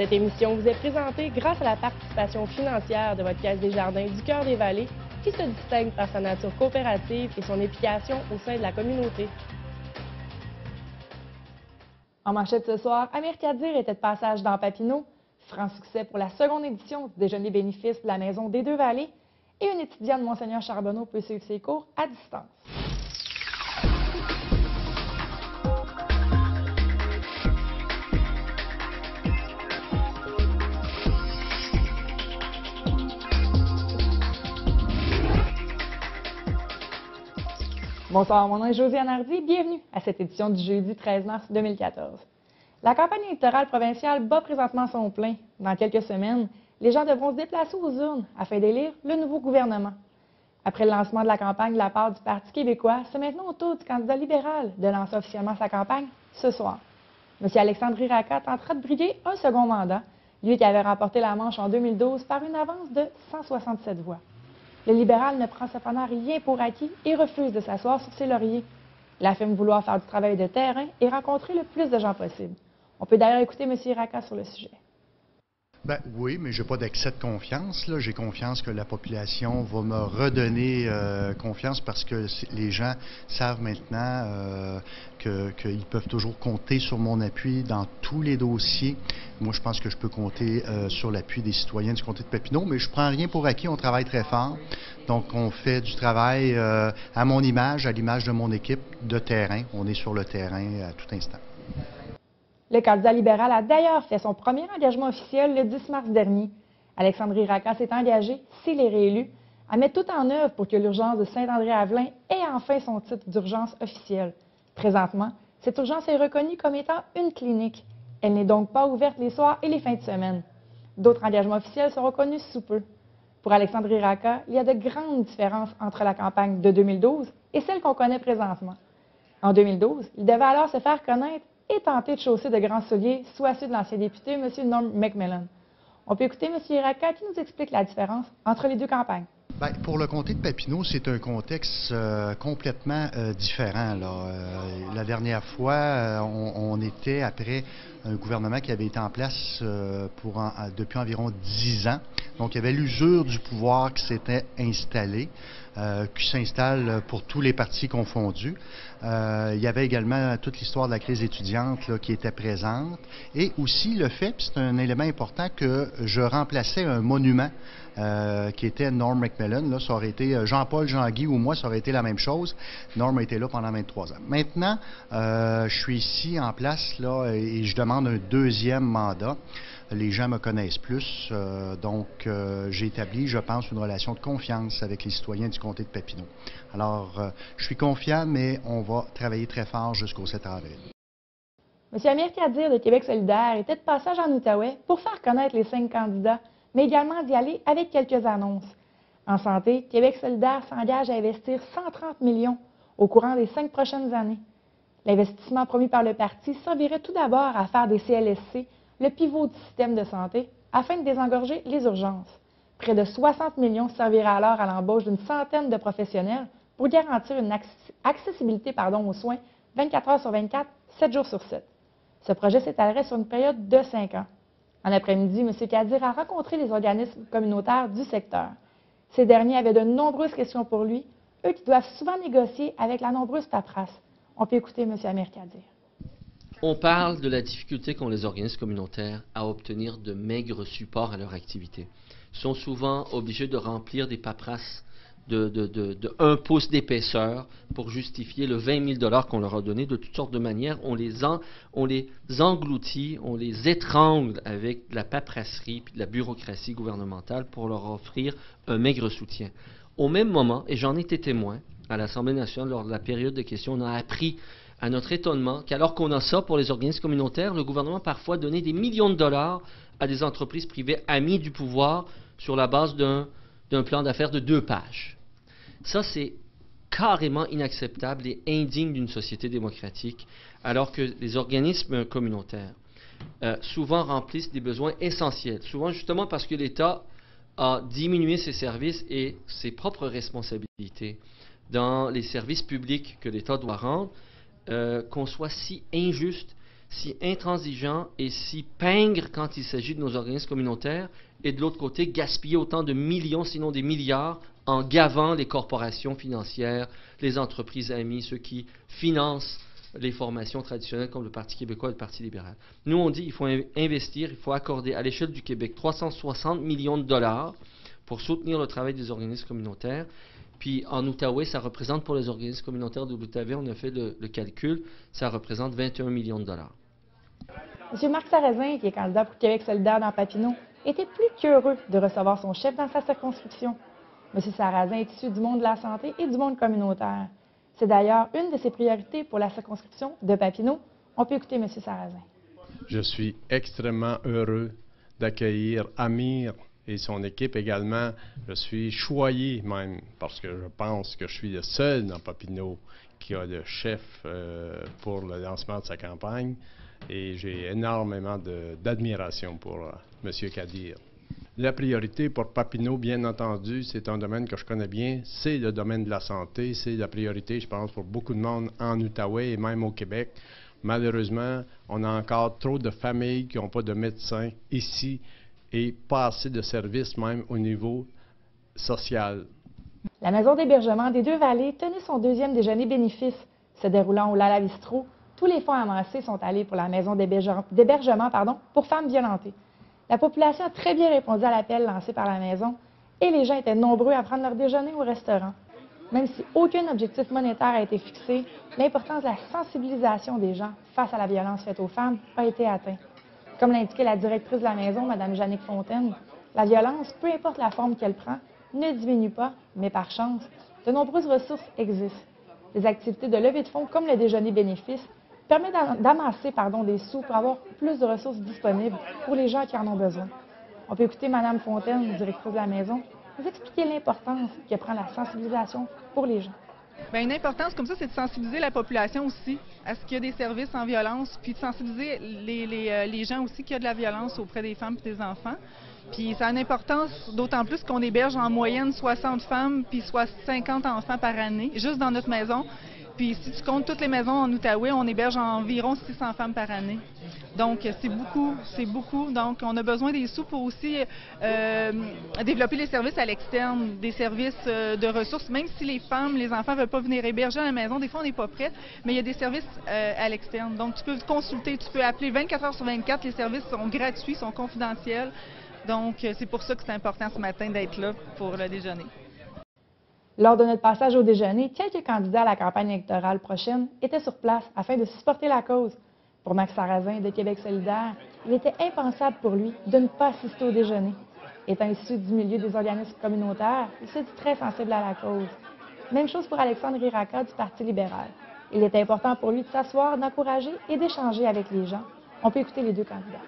Cette émission vous est présentée grâce à la participation financière de votre Caisse des Jardins du Cœur des Vallées, qui se distingue par sa nature coopérative et son implication au sein de la communauté. En manchette ce soir, Amir Kadir était de passage dans Papineau, franc succès pour la seconde édition du déjeuner bénéfice de la Maison des Deux-Vallées, et une étudiante de Monseigneur Charbonneau peut suivre ses cours à distance. Bonsoir, mon nom est Josiane Hardy. Bienvenue à cette édition du jeudi 13 mars 2014. La campagne électorale provinciale bat présentement son plein. Dans quelques semaines, les gens devront se déplacer aux urnes afin d'élire le nouveau gouvernement. Après le lancement de la campagne de la part du Parti québécois, c'est maintenant au tour du candidat libéral de lancer officiellement sa campagne ce soir. M. Alexandre Riraca tentera de briguer un second mandat, lui qui avait remporté la manche en 2012 par une avance de 167 voix. Le libéral ne prend cependant rien pour acquis et refuse de s'asseoir sur ses lauriers. Il affirme vouloir faire du travail de terrain et rencontrer le plus de gens possible. On peut d'ailleurs écouter M. Riraca sur le sujet. Oui, mais je n'ai pas d'excès de confiance. J'ai confiance que la population va me redonner confiance parce que les gens savent maintenant qu'ils peuvent toujours compter sur mon appui dans tous les dossiers. Moi, je pense que je peux compter sur l'appui des citoyens du comté de Papineau, mais je ne prends rien pour acquis. On travaille très fort. Donc, on fait du travail à mon image, à l'image de mon équipe de terrain. On est sur le terrain à tout instant. Le candidat libéral a d'ailleurs fait son premier engagement officiel le 10 mars dernier. Alexandre Riraca s'est engagé, s'il est réélu, à mettre tout en œuvre pour que l'urgence de Saint-André-Avelin ait enfin son titre d'urgence officiel. Présentement, cette urgence est reconnue comme étant une clinique. Elle n'est donc pas ouverte les soirs et les fins de semaine. D'autres engagements officiels seront connus sous peu. Pour Alexandre Riraca, il y a de grandes différences entre la campagne de 2012 et celle qu'on connaît présentement. En 2012, il devait alors se faire connaître et tenter de chausser de grands souliers, soit ceux de l'ancien député, M. Norm McMillan. On peut écouter M. Riraca qui nous explique la différence entre les deux campagnes. Pour le comté de Papineau, c'est un contexte complètement différent. La dernière fois, on était après un gouvernement qui avait été en place depuis environ 10 ans. Donc, il y avait l'usure du pouvoir qui s'était installée, qui s'installe pour tous les partis confondus. Il y avait également toute l'histoire de la crise étudiante qui était présente. Et aussi le fait, puis c'est un élément important, que je remplaçais un monument qui était Norm McMillan. Ça aurait été Jean-Paul, Jean-Guy ou moi, ça aurait été la même chose. Norm a été là pendant 23 ans. Maintenant, je suis ici en place et je demande un deuxième mandat. Les gens me connaissent plus, donc j'ai établi, je pense, une relation de confiance avec les citoyens du comté de Papineau. Alors, je suis confiant, mais on va travailler très fort jusqu'au 7 avril. M. Amir Kadir de Québec solidaire était de passage en Outaouais pour faire connaître les 5 candidats, mais également d'y aller avec quelques annonces. En santé, Québec solidaire s'engage à investir 130 millions au courant des 5 prochaines années. L'investissement promis par le parti servirait tout d'abord à faire des CLSC le pivot du système de santé afin de désengorger les urgences. Près de 60 millions serviraient alors à l'embauche d'une centaine de professionnels pour garantir une accessibilité aux soins 24 heures sur 24, 7 jours sur 7. Ce projet s'étalerait sur une période de 5 ans. En après-midi, M. Kadir a rencontré les organismes communautaires du secteur. Ces derniers avaient de nombreuses questions pour lui, eux qui doivent souvent négocier avec la nombreuse paperasse. On peut écouter M. Amir Kadir. On parle de la difficulté qu'ont les organismes communautaires à obtenir de maigres supports à leur activité. Ils sont souvent obligés de remplir des paperasses de 1 pouce d'épaisseur pour justifier le 20 000 qu'on leur a donné de toutes sortes de manières. On les engloutit, on les étrangle avec de la paperasserie et de la bureaucratie gouvernementale pour leur offrir un maigre soutien. Au même moment, et j'en étais témoin à l'Assemblée nationale lors de la période de questions, on a appris à notre étonnement qu'alors qu'on a ça pour les organismes communautaires, le gouvernement parfois donnait des millions de dollars à des entreprises privées amies du pouvoir sur la base d'un plan d'affaires de 2 pages. Ça, c'est carrément inacceptable et indigne d'une société démocratique, alors que les organismes communautaires souvent remplissent des besoins essentiels, souvent justement parce que l'État a diminué ses services et ses propres responsabilités dans les services publics que l'État doit rendre, qu'on soit si injuste si intransigeant et si pingre quand il s'agit de nos organismes communautaires, et de l'autre côté, gaspiller autant de millions, sinon des milliards, en gavant les corporations financières, les entreprises amies, ceux qui financent les formations traditionnelles comme le Parti québécois et le Parti libéral. Nous, on dit qu'il faut investir, il faut accorder à l'échelle du Québec 360 millions de dollars pour soutenir le travail des organismes communautaires. Puis en Outaouais, ça représente pour les organismes communautaires de l'Outaouais, on a fait le calcul, ça représente 21 millions de dollars. M. Marc Sarrazin, qui est candidat pour Québec solidaire dans Papineau, était plus qu'heureux de recevoir son chef dans sa circonscription. M. Sarrazin est issu du monde de la santé et du monde communautaire. C'est d'ailleurs une de ses priorités pour la circonscription de Papineau. On peut écouter M. Sarrazin. Je suis extrêmement heureux d'accueillir Amir et son équipe également. Je suis choyé même parce que je pense que je suis le seul dans Papineau qui a le chef pour le lancement de sa campagne et j'ai énormément d'admiration pour M. Kadir. La priorité pour Papineau, bien entendu, c'est un domaine que je connais bien, c'est le domaine de la santé, c'est la priorité, je pense, pour beaucoup de monde en Outaouais et même au Québec. Malheureusement, on a encore trop de familles qui n'ont pas de médecins ici et pas assez de services même au niveau social. La maison d'hébergement des Deux-Vallées tenait son deuxième déjeuner bénéfice. Se déroulant au Lala Bistro, tous les fonds amassés sont allés pour la maison d'hébergement pour femmes violentées. La population a très bien répondu à l'appel lancé par la maison et les gens étaient nombreux à prendre leur déjeuner au restaurant. Même si aucun objectif monétaire a été fixé, l'importance de la sensibilisation des gens face à la violence faite aux femmes a été atteinte. Comme l'indiquait la directrice de la maison, Mme Jannick Fontaine, la violence, peu importe la forme qu'elle prend, ne diminue pas, mais par chance, de nombreuses ressources existent. Des activités de levée de fonds comme le déjeuner bénéfice permettent d'amasser des sous pour avoir plus de ressources disponibles pour les gens qui en ont besoin. On peut écouter Mme Fontaine, directrice de la maison, nous expliquer l'importance que prend la sensibilisation pour les gens. Bien, une importance comme ça, c'est de sensibiliser la population aussi à ce qu'il y a des services en violence, puis de sensibiliser les gens aussi qu'il y a de la violence auprès des femmes et des enfants. Puis ça a une importance d'autant plus qu'on héberge en moyenne 60 femmes puis 50 enfants par année, juste dans notre maison. Puis si tu comptes toutes les maisons en Outaouais, on héberge environ 600 femmes par année. Donc c'est beaucoup, c'est beaucoup. Donc on a besoin des sous pour aussi développer les services à l'externe, des services de ressources. Même si les femmes, les enfants ne veulent pas venir héberger à la maison, des fois on n'est pas prêts, mais il y a des services à l'externe. Donc tu peux consulter, tu peux appeler 24 heures sur 24, les services sont gratuits, sont confidentiels. Donc c'est pour ça que c'est important ce matin d'être là pour le déjeuner. Lors de notre passage au déjeuner, quelques candidats à la campagne électorale prochaine étaient sur place afin de supporter la cause. Pour Max Sarrazin de Québec solidaire, il était impensable pour lui de ne pas assister au déjeuner. Étant issu du milieu des organismes communautaires, il se dit très sensible à la cause. Même chose pour Alexandre Iraka du Parti libéral. Il est important pour lui de s'asseoir, d'encourager et d'échanger avec les gens. On peut écouter les deux candidats.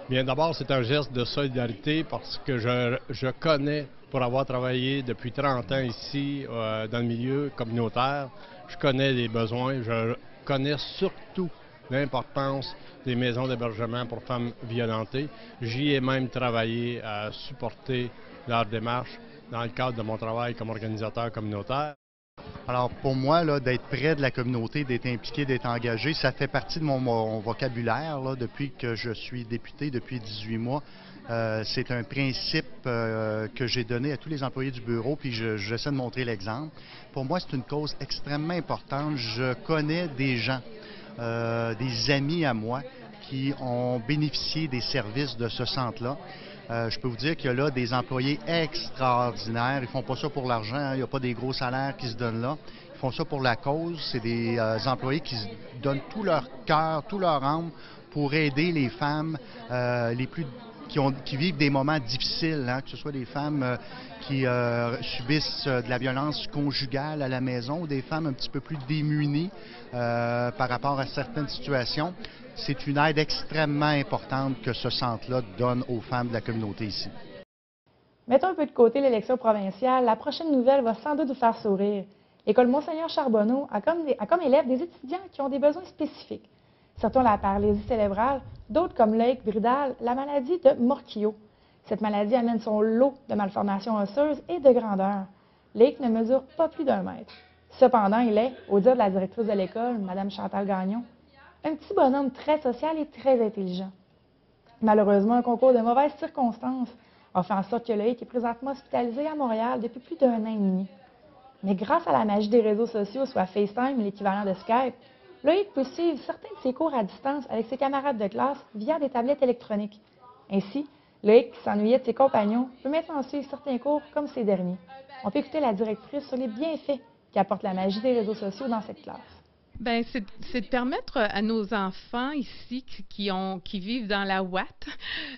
Bien, d'abord, c'est un geste de solidarité parce que je connais, pour avoir travaillé depuis 30 ans ici dans le milieu communautaire, je connais les besoins, je connais surtout l'importance des maisons d'hébergement pour femmes violentées. J'y ai même travaillé à supporter leur démarche dans le cadre de mon travail comme organisateur communautaire. Alors pour moi, d'être près de la communauté, d'être impliqué, d'être engagé, ça fait partie de mon vocabulaire depuis que je suis député, depuis 18 mois. C'est un principe que j'ai donné à tous les employés du bureau, puis j'essaie de montrer l'exemple. Pour moi, c'est une cause extrêmement importante. Je connais des gens, des amis à moi, qui ont bénéficié des services de ce centre-là. Je peux vous dire qu'il y a là des employés extraordinaires. Ils ne font pas ça pour l'argent. Il n'y a pas des gros salaires qui se donnent là. Ils font ça pour la cause. C'est des employés qui donnent tout leur cœur, tout leur âme pour aider les femmes qui vivent des moments difficiles, que ce soit des femmes qui subissent de la violence conjugale à la maison ou des femmes un petit peu plus démunies par rapport à certaines situations. C'est une aide extrêmement importante que ce centre-là donne aux femmes de la communauté ici. Mettons un peu de côté l'élection provinciale, la prochaine nouvelle va sans doute vous faire sourire. L'école Monseigneur Charbonneau a comme élèves des étudiants qui ont des besoins spécifiques. Certains ont la paralysie cérébrale, d'autres comme Loïc Bridal, la maladie de Morquillot. Cette maladie amène son lot de malformations osseuses et de grandeur. Loïc ne mesure pas plus d'1 mètre. Cependant, il est, au dire de la directrice de l'école, Mme Chantal Gagnon, Un petit bonhomme très social et très intelligent. Malheureusement, un concours de mauvaises circonstances a fait en sorte que Loïc est présentement hospitalisé à Montréal depuis plus d'1 an et demi. Mais grâce à la magie des réseaux sociaux, soit FaceTime, l'équivalent de Skype, Loïc peut suivre certains de ses cours à distance avec ses camarades de classe via des tablettes électroniques. Ainsi, Loïc, qui s'ennuyait de ses compagnons, peut maintenant suivre certains cours comme ces derniers. On peut écouter la directrice sur les bienfaits qu'apporte la magie des réseaux sociaux dans cette classe. Bien, c'est de permettre à nos enfants ici qui vivent dans la ouate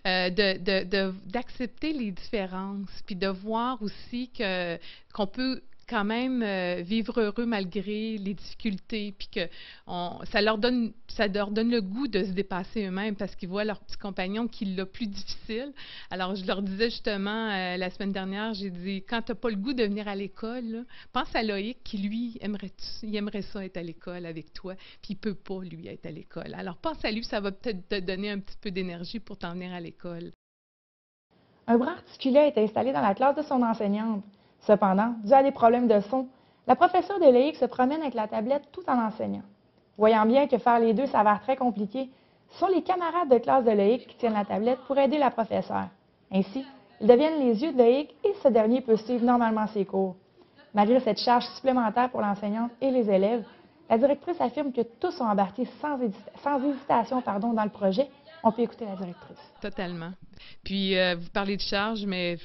d'accepter les différences, puis de voir aussi qu'on peut quand même vivre heureux malgré les difficultés, puis que ça leur donne le goût de se dépasser eux-mêmes parce qu'ils voient leurs petits compagnons qui l'ont plus difficile. Alors, je leur disais justement la semaine dernière, j'ai dit, quand tu n'as pas le goût de venir à l'école, là, pense à Loïc qui, lui, il aimerait ça être à l'école avec toi, puis il ne peut pas, lui, être à l'école. Alors, pense à lui, ça va peut-être te donner un petit peu d'énergie pour t'en venir à l'école. Un bras articulé est installé dans la classe de son enseignante. Cependant, dû à des problèmes de son, la professeure de Loïc se promène avec la tablette tout en enseignant. Voyant bien que faire les deux s'avère très compliqué, ce sont les camarades de classe de Loïc qui tiennent la tablette pour aider la professeure. Ainsi, ils deviennent les yeux de Loïc et ce dernier peut suivre normalement ses cours. Malgré cette charge supplémentaire pour l'enseignante et les élèves, la directrice affirme que tous sont embarqués sans hésitation dans le projet. On peut écouter la directrice. Totalement. Puis, vous parlez de charge, mais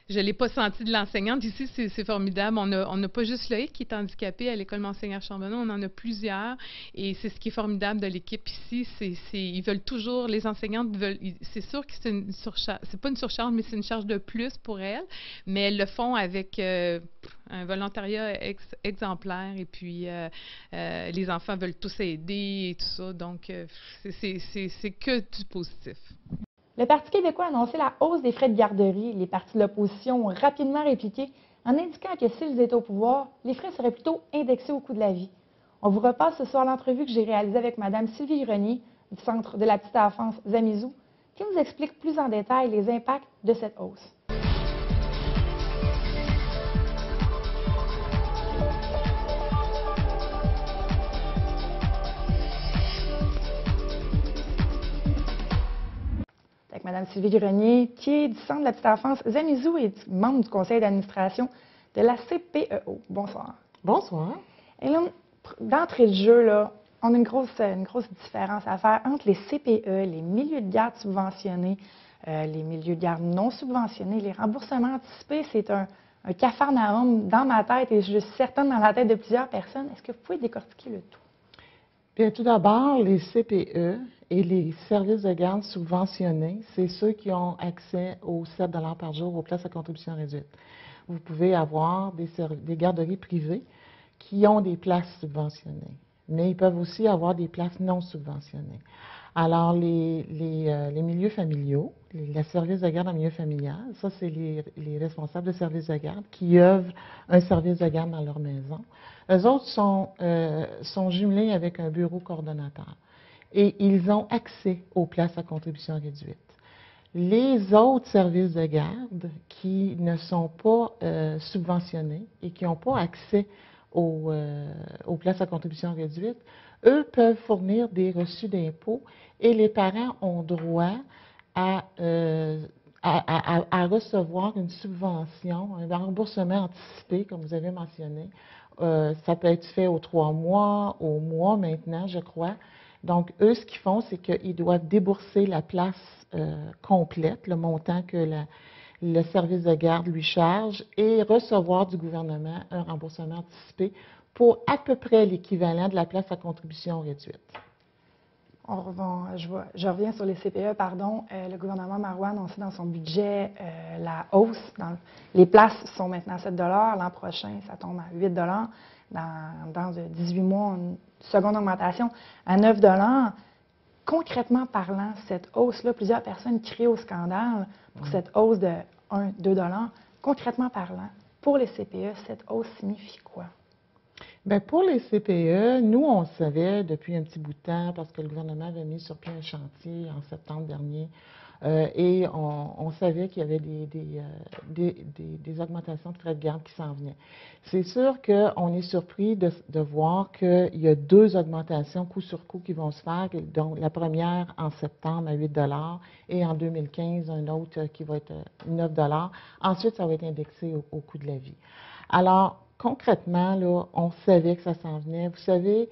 je ne l'ai pas senti de l'enseignante. Ici, c'est formidable. On n'a pas juste Loïc qui est handicapé à l'école Monseigneur Charbonneau, on en a plusieurs. Et c'est ce qui est formidable de l'équipe ici. Ils veulent toujours, les enseignantes veulent, c'est sûr que c'est une surcharge, c'est pas une surcharge, mais c'est une charge de plus pour elles. Mais elles le font avec un volontariat exemplaire. Et puis, les enfants veulent tous aider et tout ça. Donc, c'est que du positif. Le Parti québécois a annoncé la hausse des frais de garderie. Les partis de l'opposition ont rapidement répliqué en indiquant que s'ils étaient au pouvoir, les frais seraient plutôt indexés au coût de la vie. On vous repasse ce soir l'entrevue que j'ai réalisée avec Mme Sylvie Grenier du Centre de la petite enfance Zamizou, qui nous explique plus en détail les impacts de cette hausse. Avec Mme Sylvie Grenier, qui est du Centre de la petite enfance Zamizou et membre du conseil d'administration de la CPEO. Bonsoir. Bonsoir. Et là, d'entrée de jeu, là, on a une grosse différence à faire entre les CPE, les milieux de garde subventionnés, les milieux de garde non subventionnés. Les remboursements anticipés, c'est un capharnaüm dans ma tête et je suis certaine dans la tête de plusieurs personnes. Est-ce que vous pouvez décortiquer le tout? Bien, tout d'abord, les CPE et les services de garde subventionnés, c'est ceux qui ont accès aux 7 $ par jour aux places à contribution réduite. Vous pouvez avoir des garderies privées qui ont des places subventionnées, mais ils peuvent aussi avoir des places non subventionnées. Alors, les milieux familiaux, les services de garde en milieu familial, ça, c'est les responsables de services de garde qui œuvrent un service de garde dans leur maison. Eux autres sont jumelés avec un bureau coordonnateur et ils ont accès aux places à contribution réduite. Les autres services de garde qui ne sont pas subventionnés et qui n'ont pas accès aux places à contribution réduite, eux peuvent fournir des reçus d'impôts et les parents ont droit à recevoir une subvention, un remboursement anticipé, comme vous avez mentionné. Ça peut être fait aux 3 mois, au mois maintenant, je crois. Donc, eux, ce qu'ils font, c'est qu'ils doivent débourser la place complète, le montant que le service de garde lui charge, et recevoir du gouvernement un remboursement anticipé pour à peu près l'équivalent de la place à contribution réduite. Je reviens sur les CPE, pardon. Le gouvernement Marois a annoncé dans son budget la hausse. Les places sont maintenant à 7 $. L'an prochain, ça tombe à 8 $. Dans 18 mois, une seconde augmentation à 9 $. Concrètement parlant, cette hausse-là, plusieurs personnes crient au scandale pour cette hausse de 1-2 $. Concrètement parlant, pour les CPE, cette hausse signifie quoi? Bien, pour les CPE, nous, on le savait depuis un petit bout de temps parce que le gouvernement avait mis sur pied un chantier en septembre dernier et on savait qu'il y avait des augmentations de frais de garde qui s'en venaient. C'est sûr qu'on est surpris de voir qu'il y a 2 augmentations coup sur coup qui vont se faire, donc la première en septembre à 8 et en 2015, un autre qui va être 9 Ensuite, ça va être indexé au coût de la vie. Alors, concrètement, là, on savait que ça s'en venait. Vous savez,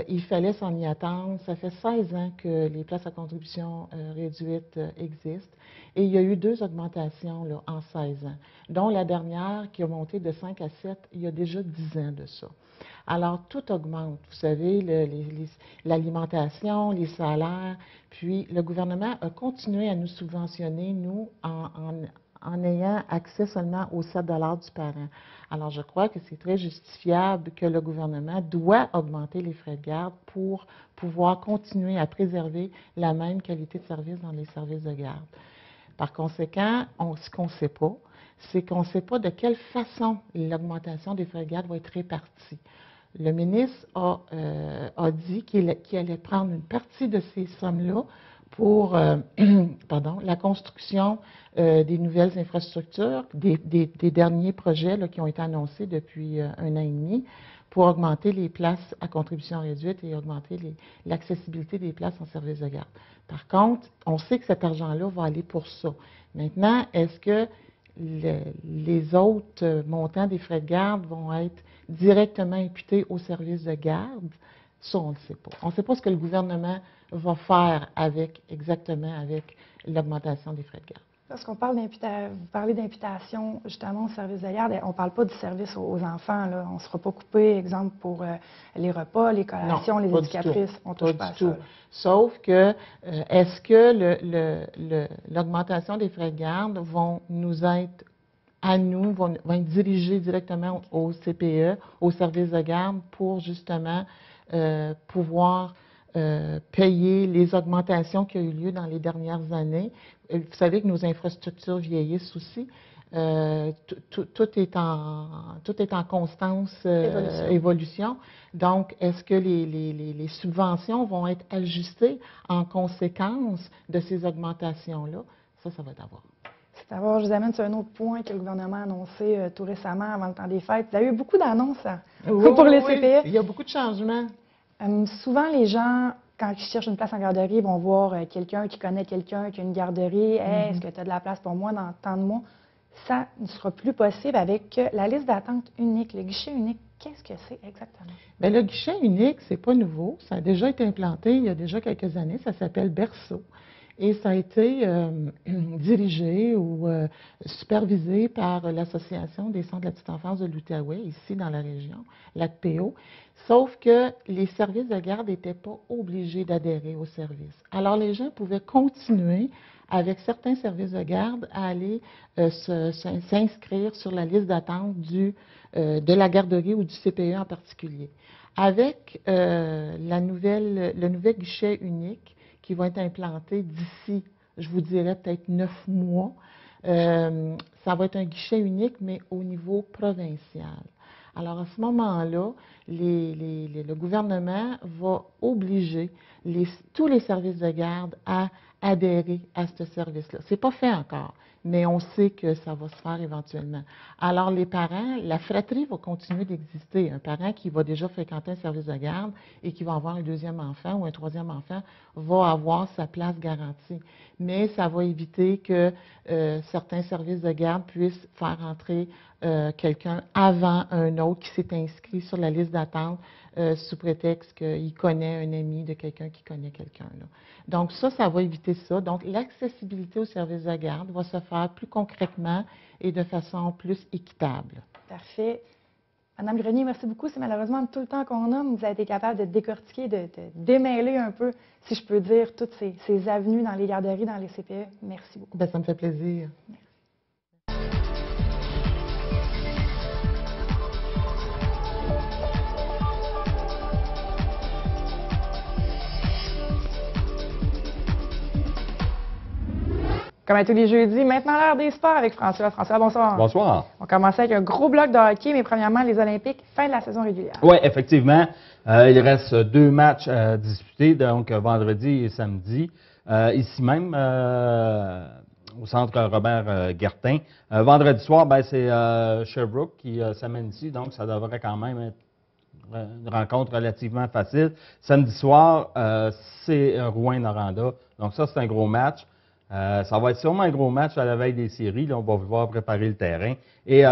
il fallait s'en y attendre. Ça fait 16 ans que les places à contribution réduite existent. Et il y a eu 2 augmentations là, en 16 ans, dont la dernière qui a monté de 5 à 7 il y a déjà 10 ans de ça. Alors, tout augmente. Vous savez, l'alimentation, les salaires. Puis, le gouvernement a continué à nous subventionner, nous, en ayant accès seulement aux 7 du parent. Alors, je crois que c'est très justifiable que le gouvernement doit augmenter les frais de garde pour pouvoir continuer à préserver la même qualité de service dans les services de garde. Par conséquent, ce qu'on ne sait pas, c'est qu'on ne sait pas de quelle façon l'augmentation des frais de garde va être répartie. Le ministre a dit qu'il allait prendre une partie de ces sommes-là pour la construction des nouvelles infrastructures, des derniers projets là, qui ont été annoncés depuis 1 an et demi pour augmenter les places à contribution réduite et augmenter l'accessibilité des places en service de garde. Par contre, on sait que cet argent-là va aller pour ça. Maintenant, est-ce que les autres montants des frais de garde vont être directement imputés au service de garde? Ça, on ne le sait pas. On ne sait pas ce que le gouvernement va faire exactement avec l'augmentation des frais de garde. Lorsqu'on parle vous parlez d'imputation justement au service de garde, on ne parle pas du service aux enfants. Là. On ne sera pas coupé, exemple, pour les repas, les collations, les éducatrices. On ne touche pas à ça. Sauf que, est-ce que l'augmentation des frais de garde vont nous être à nous, vont être dirigés directement au CPE, au service de garde, pour justement pouvoir payer les augmentations qui ont eu lieu dans les dernières années. Vous savez que nos infrastructures vieillissent aussi. Tout est en constante évolution. Donc, est-ce que les subventions vont être ajustées en conséquence de ces augmentations-là? Ça va être à voir. C'est à voir. Je vous amène sur un autre point que le gouvernement a annoncé tout récemment, avant le temps des fêtes. Il y a eu beaucoup d'annonces pour les CPE. Il y a beaucoup de changements. Souvent, les gens, quand ils cherchent une place en garderie, vont voir quelqu'un qui connaît quelqu'un qui a une garderie. Hey, est-ce que tu as de la place pour moi dans tant de mois? Ça ne sera plus possible avec la liste d'attente unique, le guichet unique. Qu'est-ce que c'est exactement? Bien, le guichet unique, ce n'est pas nouveau. Ça a déjà été implanté il y a déjà quelques années. Ça s'appelle Berceau. Et ça a été dirigé ou supervisé par l'Association des centres de la petite enfance de l'Outaouais, ici dans la région, l'ACPO, sauf que les services de garde n'étaient pas obligés d'adhérer au service. Alors, les gens pouvaient continuer, avec certains services de garde, à aller s'inscrire sur la liste d'attente de la garderie ou du CPE en particulier. Avec le nouvel guichet unique, qui va être implanté d'ici, je vous dirais, peut-être 9 mois. Ça va être un guichet unique, mais au niveau provincial. Alors, à ce moment-là, le gouvernement va obliger tous les services de garde à adhérer à ce service-là. Ce n'est pas fait encore, mais on sait que ça va se faire éventuellement. Alors, les parents, la fratrie va continuer d'exister. Un parent qui va déjà fréquenter un service de garde et qui va avoir un 2e enfant ou un 3e enfant va avoir sa place garantie. Mais ça va éviter que certains services de garde puissent faire entrer quelqu'un avant un autre qui s'est inscrit sur la liste d'attente sous prétexte qu'il connaît un ami de quelqu'un qui connaît quelqu'un. Donc ça va éviter ça. Donc l'accessibilité aux services de garde va se faire plus concrètement et de façon plus équitable. Parfait. Madame Grenier, merci beaucoup. C'est malheureusement tout le temps qu'on a, mais vous avez été capable de décortiquer, de démêler un peu, si je peux dire, toutes ces avenues dans les garderies, dans les CPE. Merci beaucoup. Bien, ça me fait plaisir. Merci. Comme à tous les jeudis, maintenant l'heure des sports avec François. François, bonsoir. Bonsoir. On commence avec un gros bloc de hockey, mais premièrement, les Olympiques, fin de la saison régulière. Oui, effectivement. Il reste 2 matchs à disputer, donc vendredi et samedi, ici même, au centre Robert Guertin. Vendredi soir, c'est Sherbrooke qui s'amène ici, donc ça devrait quand même être une rencontre relativement facile. Samedi soir, c'est Rouyn-Noranda, donc ça, c'est un gros match. Ça va être sûrement un gros match à la veille des séries. Là, on va pouvoir préparer le terrain. Et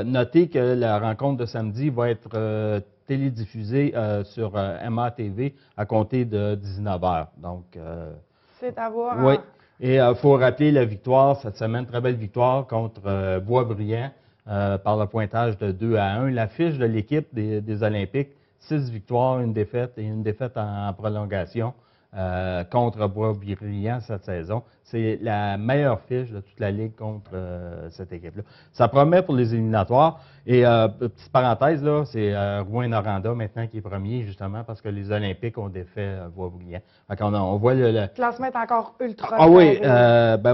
notez que la rencontre de samedi va être télédiffusée sur MATV à compter de 19h. Donc, c'est à voir. Oui. Et il faut rappeler la victoire cette semaine, très belle victoire contre Boisbriand par le pointage de 2-1. L'affiche de l'équipe des Olympiques, 6 victoires, une défaite et une défaite en prolongation. Contre Boisbriand cette saison. C'est la meilleure fiche de toute la Ligue contre cette équipe-là. Ça promet pour les éliminatoires. Et petite parenthèse, là, c'est Rouyn-Noranda maintenant qui est premier, justement, parce que les Olympiques ont défait Boisbriand. On voit le classement est encore ultra oui,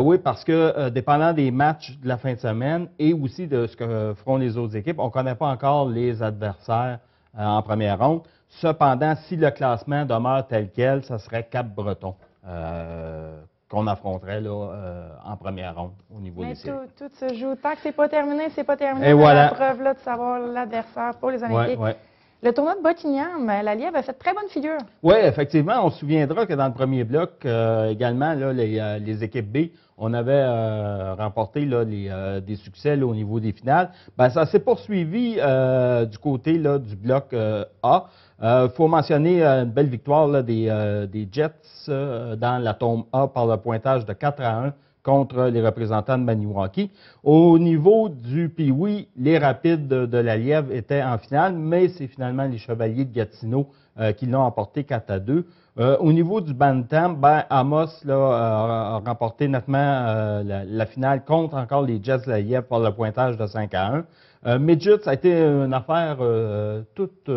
oui, parce que dépendant des matchs de la fin de semaine et aussi de ce que feront les autres équipes, on ne connaît pas encore les adversaires en première ronde. Cependant, si le classement demeure tel quel, ce serait Cap-Breton qu'on affronterait là, en première ronde au niveau des séries. Tout se joue. Tant que c'est pas terminé, c'est pas terminé. Et voilà. La preuve là, de savoir l'adversaire pour les Olympiques. Ouais. Le tournoi de Buckingham, la Lièvre a fait très bonne figure. Oui, effectivement. On se souviendra que dans le premier bloc, également, là, les équipes B, on avait remporté là, des succès là, au niveau des finales. Ça s'est poursuivi du côté là, du bloc A. Il faut mentionner une belle victoire là, des Jets dans la tombe A par le pointage de 4-1 contre les représentants de Maniwaki. Au niveau du Pee-Wee, les Rapides de la Lièvre étaient en finale, mais c'est finalement les Chevaliers de Gatineau qui l'ont emporté 4-2. Au niveau du Bantam, Amos là, a remporté nettement la finale contre encore les Jets de la Lièvre par le pointage de 5-1. Midget, ça a été une affaire toute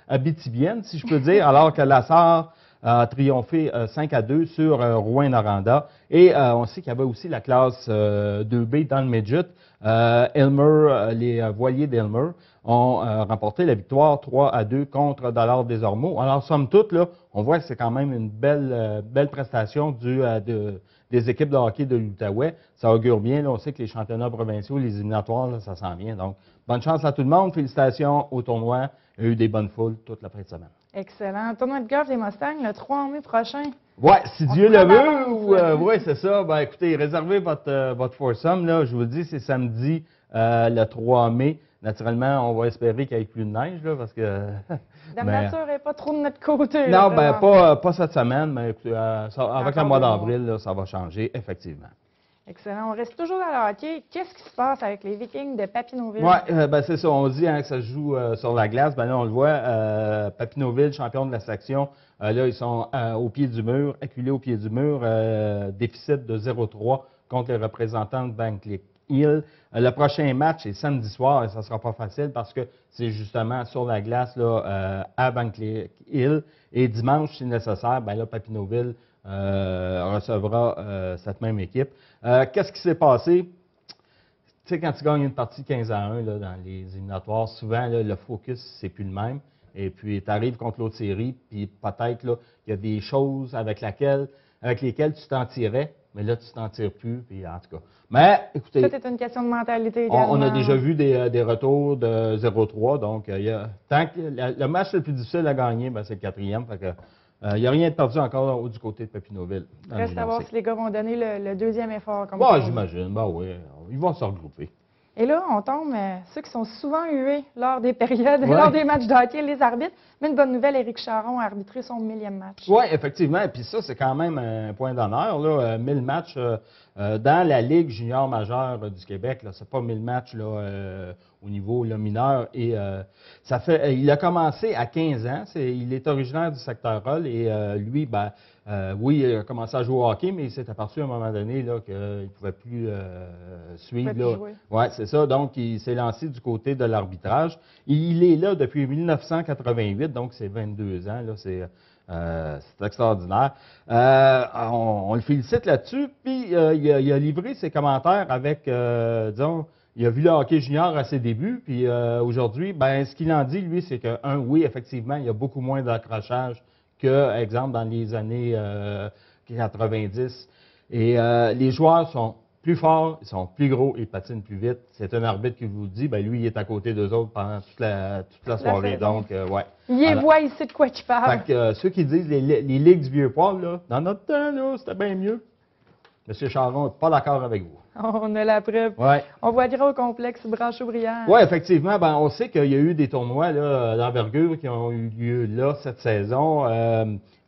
abitibienne, si je peux dire, alors que Lassar a triomphé 5-2 sur Rouyn-Noranda. Et on sait qu'il y avait aussi la classe 2B dans le midget. Elmer, les voiliers d'Elmer ont remporté la victoire 3-2 contre Dollard des Ormeaux. Alors, somme toute, là, on voit que c'est quand même une belle prestation des équipes de hockey de l'Outaouais. Ça augure bien. Là, on sait que les championnats provinciaux, les éliminatoires, là, ça s'en vient. Donc, bonne chance à tout le monde. Félicitations au tournoi. Il y a eu des bonnes foules toute la fin de semaine. Excellent. Tournoi de golf des Mustangs le 3 mai prochain. Oui, si Dieu le veut. Oui, c'est ça. Écoutez, réservez votre foursome. Là, je vous le dis, c'est samedi le 3 mai. Naturellement, on va espérer qu'il n'y ait plus de neige, là, parce que... La nature n'est pas trop de notre côté. Non, pas cette semaine, mais écoutez, avec le mois d'avril, ça va changer, effectivement. Excellent. On reste toujours dans le hockey. Qu'est-ce qui se passe avec les Vikings de Papineauville? Oui, c'est ça. On dit que ça se joue sur la glace. Là, on le voit. Papineauville, champion de la section. Là, ils sont au pied du mur, acculés au pied du mur. Déficit de 0-3 contre les représentants de Banklick Hill. Le prochain match est samedi soir et ça ne sera pas facile parce que c'est justement sur la glace là, à Banklick Hill. Et dimanche, si nécessaire, là, Papineauville recevra cette même équipe. Qu'est-ce qui s'est passé? Tu sais, quand tu gagnes une partie 15-1 là, dans les éliminatoires, souvent, là, le focus, c'est plus le même. Et puis, tu arrives contre l'autre série, puis peut-être, là, il y a des choses avec lesquelles tu t'en tirais, mais là, tu t'en tires plus, puis en tout cas. Mais, écoutez... Ça, c'est une question de mentalité également. On a déjà vu des retours de 0-3, donc tant que le match le plus difficile à gagner, c'est le 4e, fait que... Il n'y a rien de perdu encore du côté de Papineauville. Reste à voir si les gars vont donner le deuxième effort. J'imagine. Oui, ils vont se regrouper. Et là, on tombe ceux qui sont souvent hués lors des périodes, lors des matchs de hockey, les arbitres. Mais une bonne nouvelle, Éric Charon a arbitré son 1000e match. Oui, effectivement. Et puis ça, c'est quand même un point d'honneur. 1000 matchs dans la Ligue junior majeure du Québec. Ce n'est pas 1000 matchs là, au niveau là, mineur. Et il a commencé à 15 ans. Il est originaire du secteur Roll. Et lui, oui, il a commencé à jouer au hockey, mais il s'est aperçu à un moment donné qu'il ne pouvait plus suivre. Oui, c'est ça. Donc, il s'est lancé du côté de l'arbitrage. Il est là depuis 1988, donc c'est 22 ans. Là, C'est extraordinaire. On le félicite là-dessus. Puis, il a livré ses commentaires avec, disons, il a vu le hockey junior à ses débuts. Puis, aujourd'hui, ben, ce qu'il en dit, lui, c'est que, oui, effectivement, il y a beaucoup moins d'accrochage que, exemple, dans les années 90. Et les joueurs sont plus forts, ils sont plus gros, ils patinent plus vite. C'est un arbitre qui vous le dit, ben lui, il est à côté d'eux autres pendant toute la soirée. Donc, ouais. Il voit, il sait de quoi il parle. Fait que, ceux qui disent les ligues du vieux poil, là, dans notre temps, là, c'était bien mieux. M. Charron n'est pas d'accord avec vous. On a la preuve. Ouais. On voit gros au complexe Brancheau-Briand. Oui, effectivement. Ben, on sait qu'il y a eu des tournois d'envergure qui ont eu lieu là cette saison.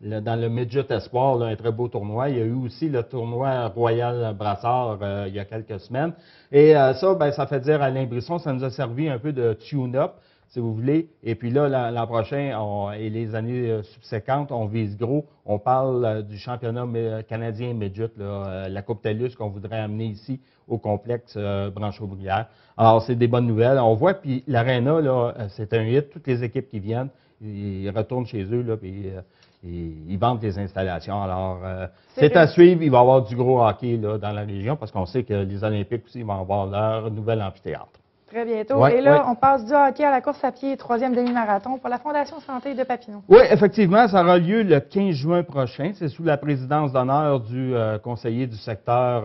Dans le Midget Espoir, là, un très beau tournoi. Il y a eu aussi le tournoi Royal Brassard il y a quelques semaines. Et ça, ben, ça fait dire à Alain Brisson, ça nous a servi un peu de tune-up, si vous voulez. Et puis là, l'an prochain et les années subséquentes, on vise gros. On parle du championnat canadien Midget, la Coupe TELUS qu'on voudrait amener ici au complexe Brancheau-Brière. Alors, c'est des bonnes nouvelles. On voit, puis l'aréna, là, c'est un hit. Toutes les équipes qui viennent, ils retournent chez eux, là, puis ils vendent les installations. Alors, c'est à suivre. Il va y avoir du gros hockey là, dans la région parce qu'on sait que les Olympiques aussi vont avoir leur nouvel amphithéâtre. Très bientôt. Ouais, et là, ouais. on passe du hockey à la course à pied, 3e demi-marathon pour la Fondation Santé de Papineau. Oui, effectivement, ça aura lieu le 15 juin prochain. C'est sous la présidence d'honneur du conseiller du secteur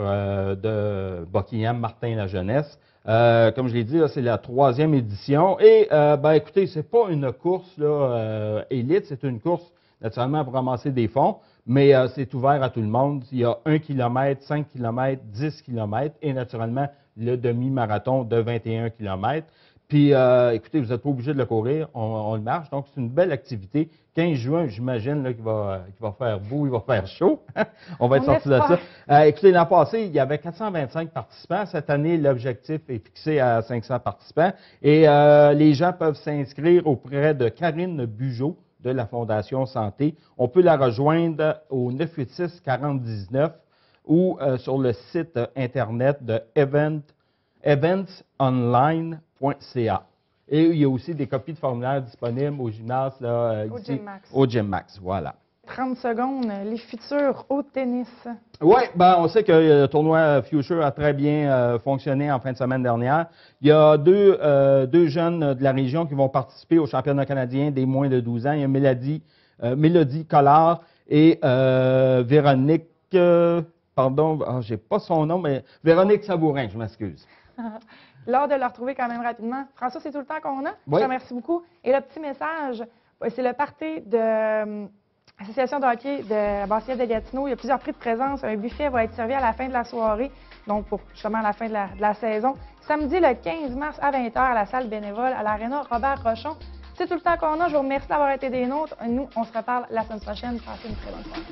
de Buckingham, Martin Lajeunesse. Comme je l'ai dit, c'est la 3e édition. Et, ben, écoutez, c'est pas une course là, élite, c'est une course naturellement pour ramasser des fonds, mais c'est ouvert à tout le monde. Il y a 1 km, 5 km, 10 km et naturellement le demi-marathon de 21 km. Puis, écoutez, vous n'êtes pas obligé de le courir, on le marche. Donc, c'est une belle activité. 15 juin, j'imagine qu'il va faire beau, il va faire chaud. On va être sorti de ça. Écoutez, l'an passé, il y avait 425 participants. Cette année, l'objectif est fixé à 500 participants. Et les gens peuvent s'inscrire auprès de Karine Bugeaud de la Fondation Santé. On peut la rejoindre au 986-4019 ou sur le site Internet de eventsonline.ca. Et il y a aussi des copies de formulaires disponibles au gymnase, là, au ici, Gym Max. au Gym Max, voilà. 30 secondes, les futurs au tennis. Oui, ben, on sait que le tournoi Future a très bien fonctionné en fin de semaine dernière. Il y a deux jeunes de la région qui vont participer au championnat canadien des moins de 12 ans. Il y a Mélodie Collard et Véronique, j'ai pas son nom, mais Véronique Sabourin, je m'excuse. L'heure de le retrouver quand même rapidement. François, c'est tout le temps qu'on a. Oui. Je te remercie beaucoup. Et le petit message, c'est le party de l'Association de hockey de Basse-Île de Gatineau. Il y a plusieurs prix de présence. Un buffet va être servi à la fin de la soirée, donc pour justement la fin de la saison. Samedi, le 15 mars à 20h à la salle bénévole à l'Aréna Robert Rochon. C'est tout le temps qu'on a. Je vous remercie d'avoir été des nôtres. Nous, on se reparle la semaine prochaine. Passez une très bonne soirée.